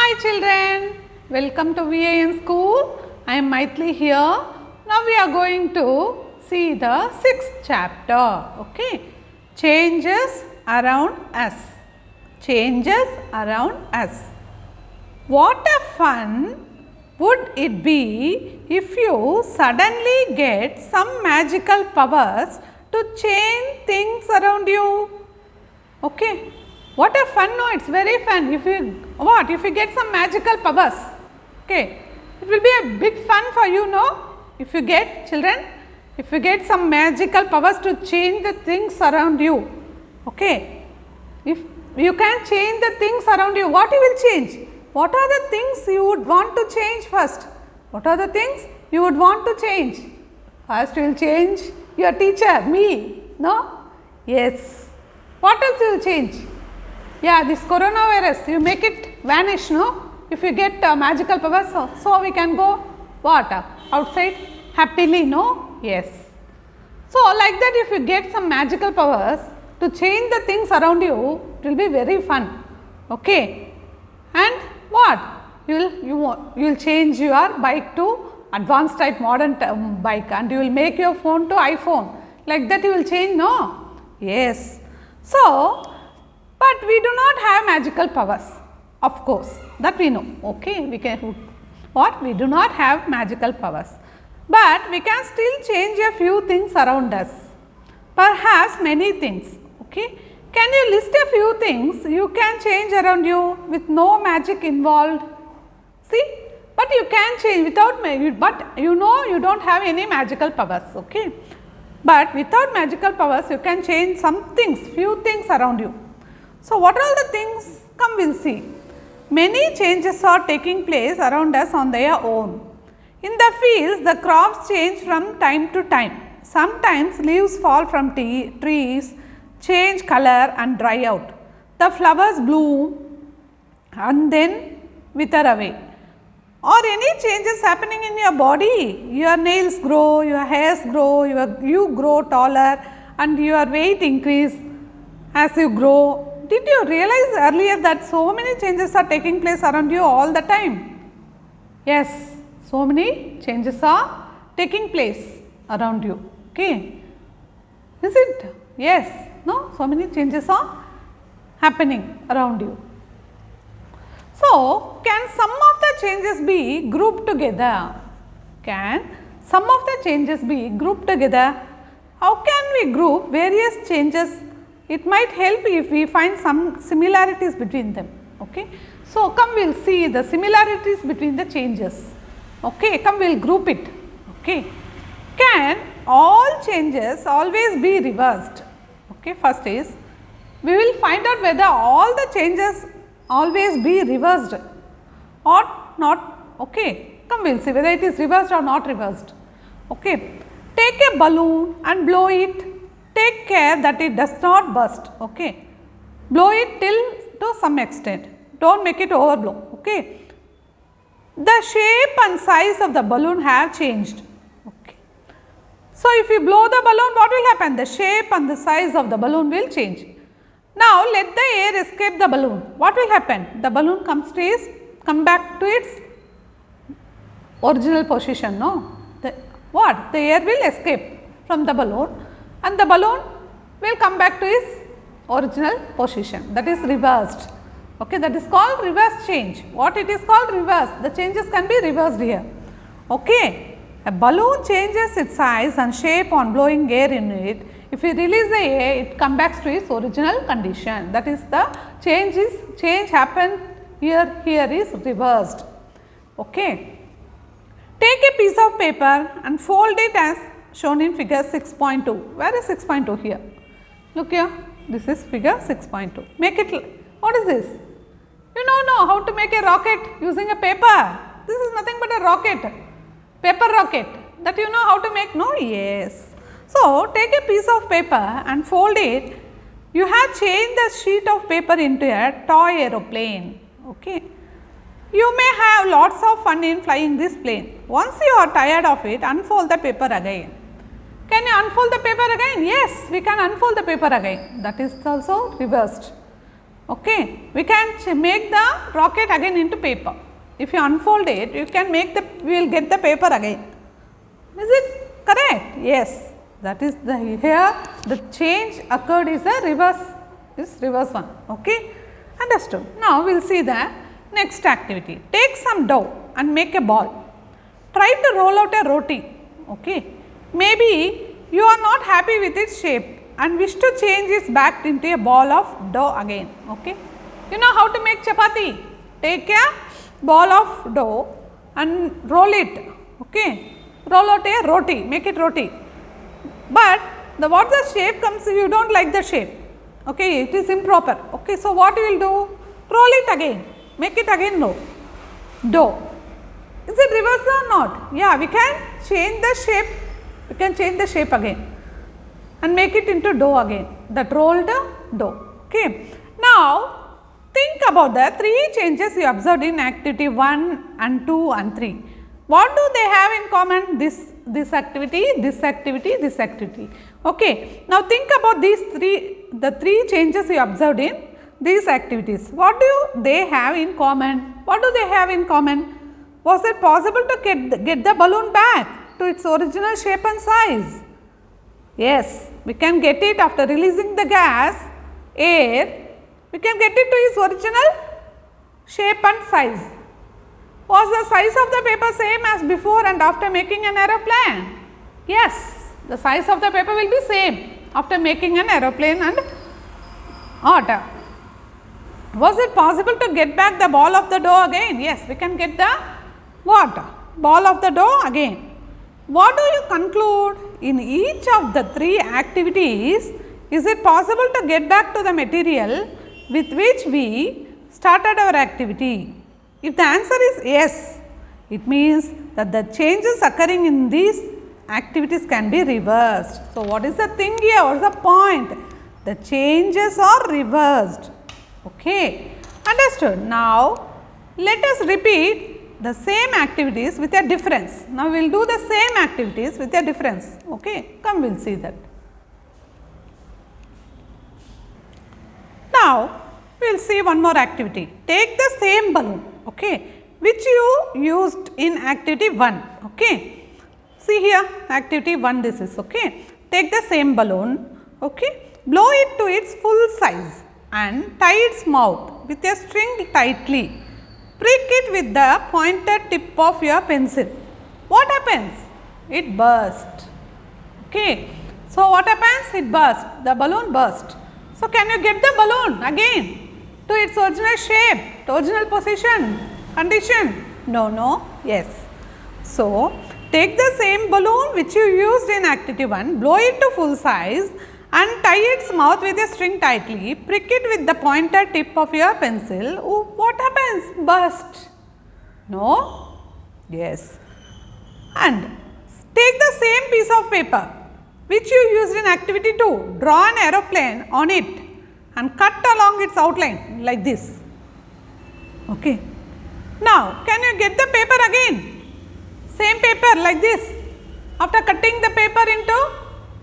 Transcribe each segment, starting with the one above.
Hi children, welcome to VAN school. I am Maithili here. Now we are going to see the 6th chapter. Okay, changes around us. Changes around us. What a fun would it be if you suddenly get some magical powers to change things around you. Okay. What a fun, no, it's very fun. If you get some magical powers, okay, it will be a big fun for you, no? If you get, children, if you get some magical powers to change the things around you, okay, if you can change the things around you, what you will change? What are the things you would want to change first? What are the things you would want to change? First you will change your teacher, me, no? Yes. What else you will change? Yeah, this coronavirus, you make it vanish, no? If you get magical powers, so we can go what? Outside happily, no? Yes. So, like that if you get some magical powers to change the things around you, it will be very fun, okay? And what? You will change your bike to advanced type modern bike and you will make your phone to iPhone. Like that you will change, no? Yes. So, but we do not have magical powers, of course, that we know, okay, we do not have magical powers, but we can still change a few things around us, perhaps many things, okay. Can you list a few things you can change around you with no magic involved? See, but you can change without, but you know you do not have any magical powers, okay. But without magical powers you can change some things, few things around you. So, what are all the things? Come we will see. Many changes are taking place around us on their own. In the fields, the crops change from time to time. Sometimes leaves fall from trees, change color and dry out. The flowers bloom and then wither away. Or any changes happening in your body. Your nails grow, your hairs grow, you grow taller and your weight increase as you grow. Did you realize earlier that so many changes are taking place around you all the time? Yes, so many changes are taking place around you, okay. Is it? Yes, no, so many changes are happening around you. So, can some of the changes be grouped together? Can some of the changes be grouped together? How can we group various changes? It might help if we find some similarities between them, okay. So, come we will see the similarities between the changes, okay. Come we will group it, okay. Can all changes always be reversed? Okay. First is, we will find out whether all the changes always be reversed or not, okay. Come we will see whether it is reversed or not reversed, okay. Take a balloon and blow it. Take care that it does not burst, okay. Blow it to some extent, do not make it overblow, okay. The shape and size of the balloon have changed, okay. So, if you blow the balloon, what will happen? The shape and the size of the balloon will change. Now, let the air escape the balloon, what will happen? The balloon come back to its original position, no? The air will escape from the balloon and the balloon will come back to its original position, that is reversed, okay. That is called reverse change. What it is called? Reverse. The changes can be reversed here, okay. A balloon changes its size and shape on blowing air in it. If you release the air, it comes back to its original condition, that is the change happened here is reversed, okay. Take a piece of paper and fold it as shown in figure 6.2. Where is 6.2 here? Look here, this is figure 6.2. Make it, what is this? You don't know how to make a rocket using a paper. This is nothing but a rocket, paper rocket, that you know how to make, no? Yes. So, take a piece of paper and fold it. You have changed the sheet of paper into a toy aeroplane, okay. You may have lots of fun in flying this plane. Once you are tired of it, unfold the paper again. Can you unfold the paper again? Yes, we can unfold the paper again. That is also reversed. Okay, we can make the rocket again into paper. If you unfold it, you can make the, we will get the paper again. Is it correct? Yes, that is the, here the change occurred is a reverse one. Okay, understood. Now we will see the next activity. Take some dough and make a ball. Try to roll out a roti. Okay, maybe you are not happy with its shape and wish to change it back into a ball of dough again. Okay, you know how to make chapati. Take a ball of dough and roll it. Okay, roll out a roti, make it roti. But what the shape comes, you don't like the shape. Okay, it is improper. Okay, so what you will do? Roll it again, make it again dough. Is it reverse or not? Yeah, we can change the shape. We can change the shape again and make it into dough again, that rolled dough. Okay. Now, think about the 3 changes you observed in activity 1 and 2 and 3. What do they have in common? This activity, this activity, this activity. Okay. Now, think about the 3 changes you observed in these activities. What do they have in common? What do they have in common? Was it possible to get the balloon back to its original shape and size? Yes, we can get it after releasing the gas, air, we can get it to its original shape and size. Was the size of the paper same as before and after making an aeroplane? Yes, the size of the paper will be same after making an aeroplane and auto. Was it possible to get back the ball of the dough again? Yes, we can get the ball of the dough again. What do you conclude? In each of the 3 activities, is it possible to get back to the material with which we started our activity? If the answer is yes, it means that the changes occurring in these activities can be reversed. So, what is the thing here? What is the point? The changes are reversed. Okay, understood. Now, let us repeat the same activities with a difference. Now, we will do the same activities with a difference. Okay, come we will see that. Now, we will see one more activity. Take the same balloon, okay, which you used in activity 1. Okay, see here activity 1 this is. Okay, take the same balloon, okay, blow it to its full size and tie its mouth with a string tightly. Prick it with the pointed tip of your pencil. What happens? It bursts. Okay. So, what happens? It bursts. The balloon bursts. So, can you get the balloon again to its original shape, to original position, condition? No, yes. So, take the same balloon which you used in activity 1, blow it to full size and tie its mouth with a string tightly, prick it with the pointed tip of your pencil. Oh, what happens? Burst. No? Yes. And take the same piece of paper which you used in activity 2, draw an aeroplane on it and cut along its outline like this. Okay. Now, can you get the paper again? Same paper like this. After cutting the paper into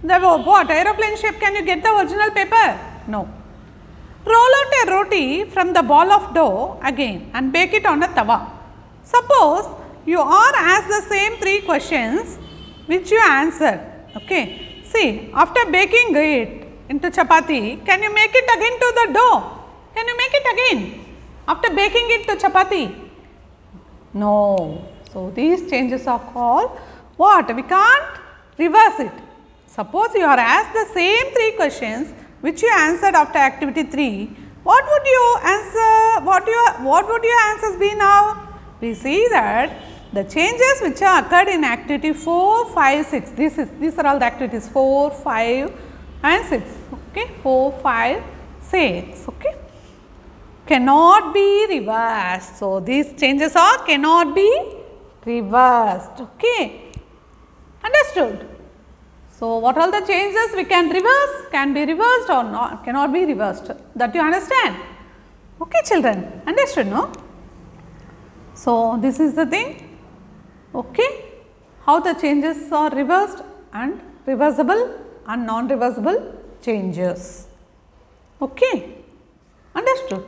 the what? Aeroplane shape, can you get the original paper? No. Roll out a roti from the ball of dough again and bake it on a tawa. Suppose you are asked the same 3 questions which you answered. Okay. See, after baking it into chapati, can you make it again to the dough? Can you make it again after baking it to chapati? No. So, these changes are called what? We can't reverse it. Suppose you are asked the same 3 questions which you answered after activity 3, what would you answer? What would your answers be now? We see that the changes which are occurred in activity 4, 5, 6, these are all the activities 4, 5 and 6, okay, 4, 5, 6, okay, cannot be reversed. So, these changes are cannot be reversed, okay, understood. So, what are the changes we can reverse? Can be reversed or not, cannot be reversed, that you understand? Okay children, understood, no? So, this is the thing, okay, how the changes are reversed and reversible and non-reversible changes, okay. Understood?